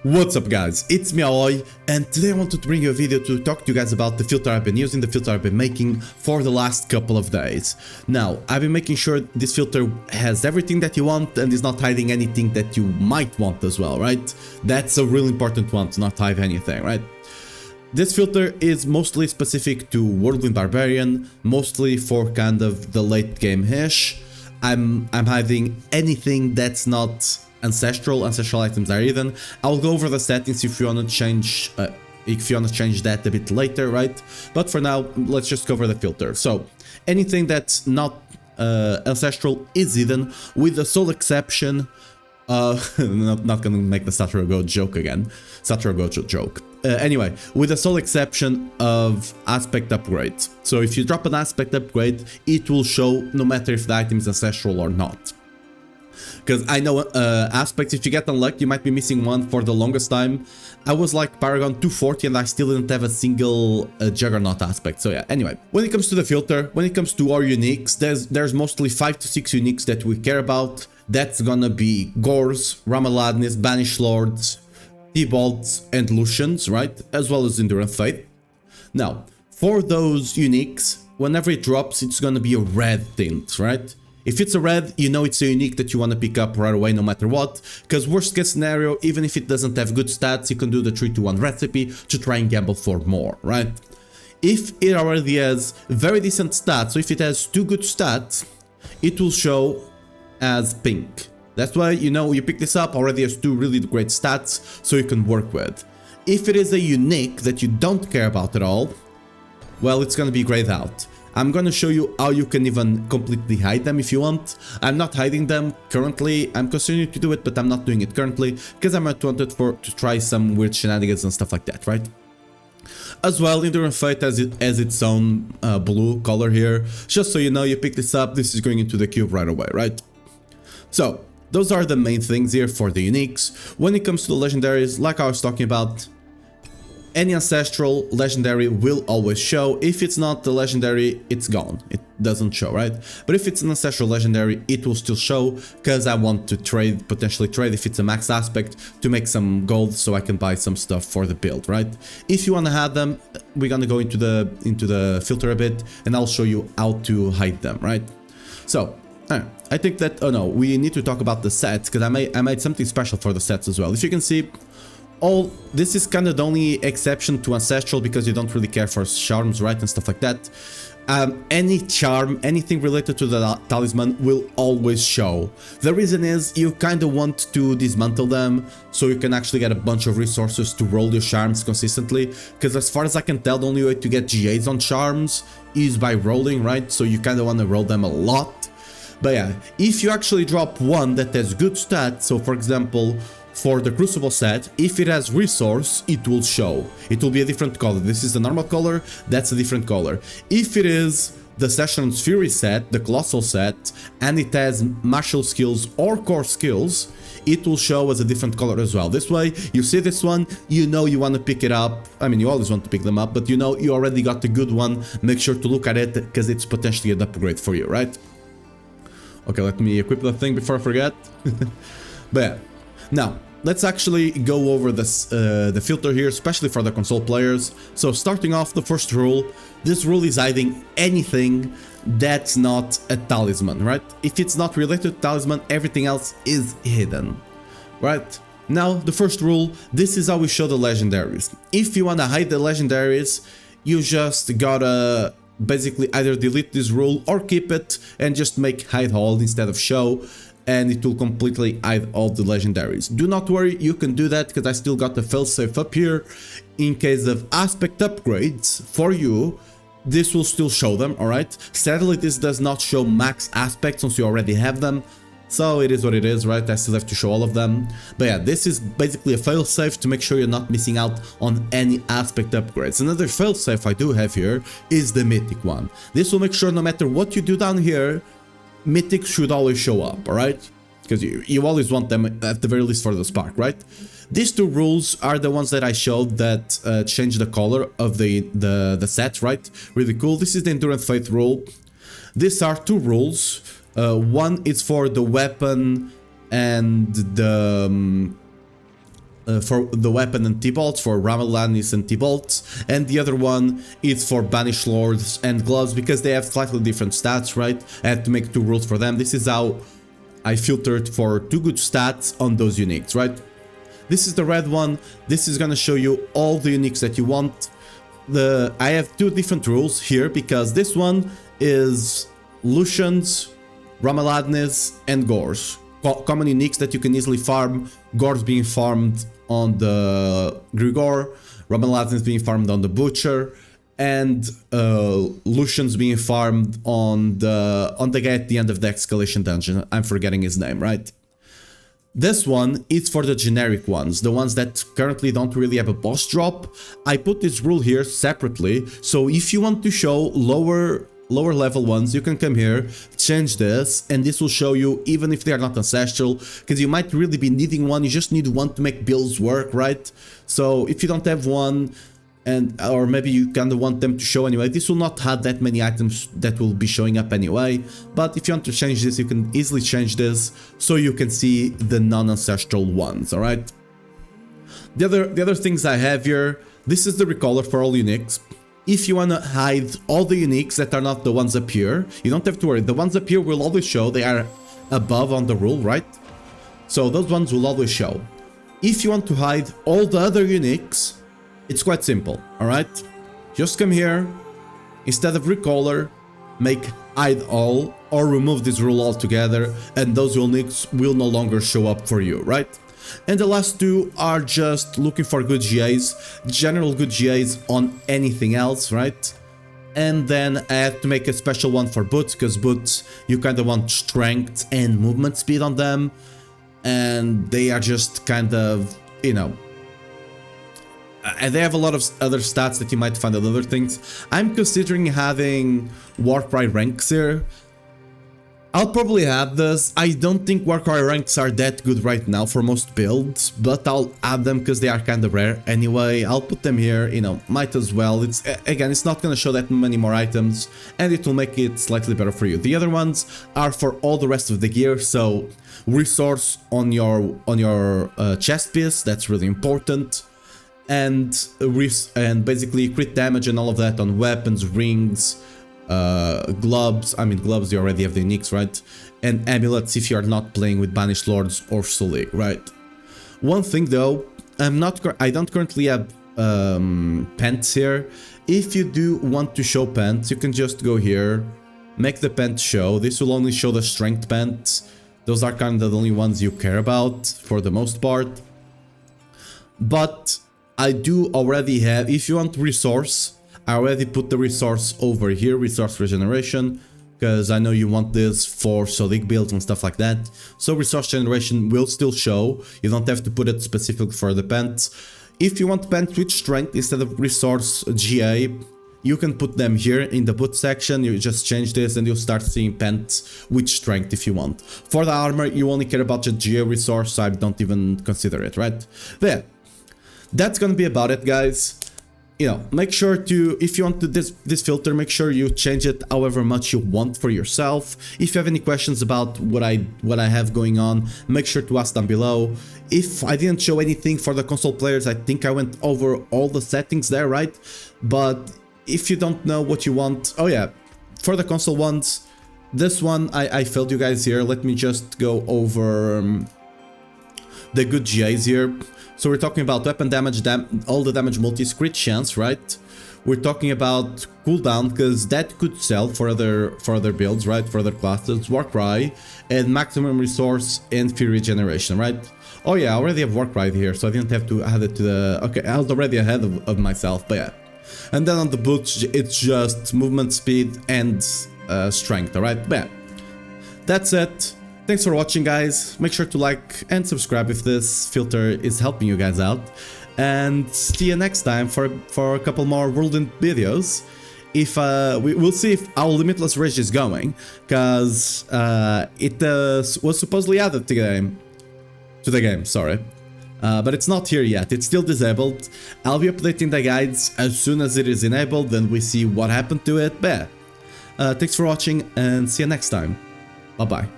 What's up guys, it's me Aloy, and today I wanted to bring you a video to talk to you guys about the filter I've been using, the filter I've been making for the last couple of days. Now, I've been making sure this filter has everything that you want and is not hiding anything that you might want as well, right? That's a really important one, to not hide anything, right? This filter is mostly specific to Whirlwind Barbarian, mostly for kind of the late game-ish. I'm hiding anything that's not ancestral items are hidden. I'll go over the settings if you want to change that a bit later, right? But for now, let's just cover the filter. So anything that's not ancestral is hidden, with the sole exception not gonna make the Satoru Go joke again. Satoru Go joke. Anyway, with the sole exception of aspect upgrades. So if you drop an aspect upgrade, it will show no matter if the item is ancestral or not. Because I know aspects, if you get unlucky, you might be missing one. For the longest time, I was like Paragon 240 and I still didn't have a single Juggernaut aspect. So yeah, anyway, when it comes to the filter, when it comes to our uniques, there's mostly 5 to 6 uniques that we care about. That's gonna be Gores, Ramaladnis, Banished Lords, T-Bolts, and Lucians, right? As well as Endurance Faith. Now, for those uniques, whenever it drops, it's gonna be a red tint, right? If it's a red, you know it's a unique that you want to pick up right away no matter what, because worst case scenario, even if it doesn't have good stats, you can do the 3-to-1 recipe to try and gamble for more, right? If it already has very decent stats, so if it has 2 good stats, it will show as pink. That's why, you know, you pick this up, already has 2 really great stats, so you can work with. If it is a unique that you don't care about at all, well, it's gonna be grayed out. I'm gonna show you how you can even completely hide them if you want. I'm not hiding them currently. I'm considering to do it, but I'm not doing it currently because I might want it to try some weird shenanigans and stuff like that, right? As well, Endurance Fate has its own blue color here. Just so you know, you pick this up, this is going into the cube right away, right? So, those are the main things here for the uniques. When it comes to the legendaries, like I was talking about, any ancestral legendary will always show. If it's not the legendary, it's gone. It doesn't show, right? But if it's an ancestral legendary, it will still show, because I want to trade, potentially trade if it's a max aspect, to make some gold so I can buy some stuff for the build, right? If you want to have them, we're gonna go into the filter a bit, and I'll show you how to hide them, right? So I think that, oh no, we need to talk about the sets, because I made something special for the sets as well. If you can see, this is kind of the only exception to ancestral, because you don't really care for charms, right, and stuff like that. Any charm, anything related to the talisman will always show. The reason is you kind of want to dismantle them so you can actually get a bunch of resources to roll your charms consistently, because as far as I can tell, the only way to get GAs on charms is by rolling, right? So you kind of want to roll them a lot. But yeah, if you actually drop one that has good stats, so for example, for the Crucible set, if it has resource, it will show. It will be a different color. This is the normal color, that's a different color. If it is the Session's Fury set, the Colossal set, and it has martial skills or core skills, it will show as a different color as well. This way, you see this one, you know you want to pick it up. I mean, you always want to pick them up, but you know you already got the good one. Make sure to look at it, because it's potentially an upgrade for you, right? Okay, let me equip that thing before I forget. But yeah. Now, let's actually go over this, the filter here, especially for the console players. So starting off, the first rule, this rule is hiding anything that's not a talisman, right? If it's not related to talisman, everything else is hidden, right? Now, the first rule, this is how we show the legendaries. If you want to hide the legendaries, you just gotta basically either delete this rule or keep it and just make hide all instead of show, and it will completely hide all the legendaries. Do not worry, you can do that, because I still got the failsafe up here. In case of aspect upgrades for you, this will still show them, alright? Sadly, this does not show max aspects since you already have them, so it is what it is, right? I still have to show all of them. But yeah, this is basically a failsafe to make sure you're not missing out on any aspect upgrades. Another failsafe I do have here is the mythic one. This will make sure no matter what you do down here, mythics should always show up, alright? Because you always want them at the very least for the spark, right? These 2 rules are the ones that I showed that change the color of the set, right? Really cool. This is the Endurance Faith rule. These are 2 rules. One is for the weapon and the for the weapon and T-bolts, for Ramalanis and T-bolts, and the other one is for Banished Lords and Gloves, because they have slightly different stats, right? I had to make 2 rules for them. This is how I filtered for 2 good stats on those uniques, right? This is the red one. This is gonna show you all the uniques that you want. I have 2 different rules here, because this one is Lucians, Ramaladnes, and Gors. Common uniques that you can easily farm. Gors being farmed on the Grigor, Ramaladnes being farmed on the Butcher, and Lucian's being farmed on the guy at the end of the Escalation Dungeon. I'm forgetting his name, right? This one is for the generic ones, the ones that currently don't really have a boss drop. I put this rule here separately, so if you want to show lower level ones, you can come here, change this, and this will show you even if they are not ancestral, because you might really be needing one. You just need one to make builds work, right? So if you don't have one, or maybe you kind of want them to show anyway, this will not have that many items that will be showing up anyway. But if you want to change this, you can easily change this so you can see the non-ancestral ones, all right? The other things I have here, this is the recaller for all uniques. If you want to hide all the uniques that are not the ones up here, you don't have to worry. The ones up here will always show. They are above on the rule, right? So those ones will always show. If you want to hide all the other uniques, it's quite simple, alright? Just come here, instead of recaller, make hide all, or remove this rule altogether, and those uniques will no longer show up for you, right? And the last 2 are just looking for good GAs, general good GAs on anything else, right? And then I had to make a special one for boots, because boots, you kind of want strength and movement speed on them, and they are just kind of, you know, and they have a lot of other stats that you might find on other things. I'm considering having Warcry ranks here. I'll probably have this. I don't think Warcry ranks are that good right now for most builds, but I'll add them because they are kind of rare anyway. I'll put them here, you know, might as well. Again, it's not going to show that many more items, and it will make it slightly better for you. The other ones are for all the rest of the gear, so resource on your chest piece, that's really important. And basically crit damage and all of that on weapons, rings, gloves. I mean, gloves, you already have the uniques, right? And amulets if you are not playing with Banished Lords or Sulik, right? One thing though, I don't currently have pants here. If you do want to show pants, you can just go here, make the pants show. This will only show the strength pants. Those are kind of the only ones you care about for the most part. But I do already have, if you want resource, I already put the resource over here, resource regeneration, because I know you want this for Sulik builds and stuff like that. So resource generation will still show, you don't have to put it specific for the pants. If you want pants with strength instead of resource GA, you can put them here in the boot section. You just change this and you'll start seeing pants with strength if you want. For the armor, you only care about the GA resource, so I don't even consider it, right? But yeah, that's gonna be about it, guys. You know, make sure to, if you want to this filter, make sure you change it however much you want for yourself. If you have any questions about what I have going on, make sure to ask down below. If I didn't show anything for the console players, I think I went over all the settings there, right? But if you don't know what you want, oh yeah, for the console ones, this one I failed you guys here. Let me just go over the good GAs here. So we're talking about weapon damage, all the damage multis, crit chance, right? We're talking about cooldown, because that could sell for other builds, right? For other classes, Warcry, and maximum resource and Fury Regeneration, right? Oh yeah, I already have Warcry here, so I didn't have to add it to the... Okay, I was already ahead of myself, but yeah. And then on the boots, it's just movement speed and strength, alright? But yeah, that's it. Thanks for watching, guys. Make sure to like and subscribe if this filter is helping you guys out. And see you next time for a couple more Whirlwind videos. If we'll see if our Limitless Rage is going, because it was supposedly added to the game, sorry. But it's not here yet, it's still disabled. I'll be updating the guides as soon as it is enabled, then we see what happened to it. But yeah, thanks for watching and see you next time. Bye bye.